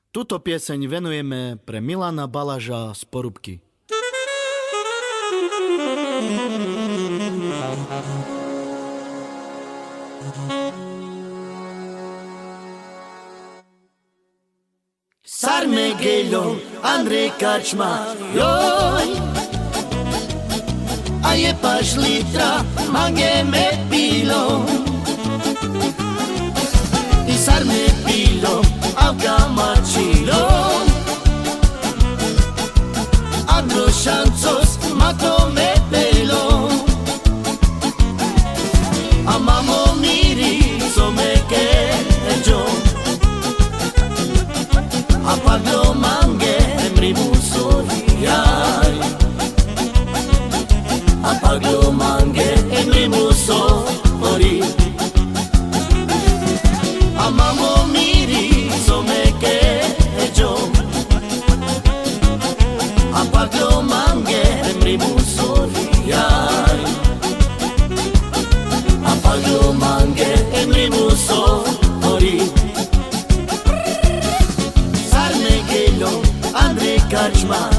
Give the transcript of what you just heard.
Túto pieseň venujeme pre Milana Balaža z Porúbky. Sarmegelo, Andrej Kačma, joj, a je paš litra, mange me pilo. I sar me pilo, avga mačilo, Andro šancos, mato me pelo. A mamo miri, so me keđo, a paglo mange, emri musoriaj. A paglo mange, emri musori. A mamo miri, so me keđo, a paglo mange, emri musoriaj. A paglo mange, emri musori. Sarmegelo, Andrej Kačma,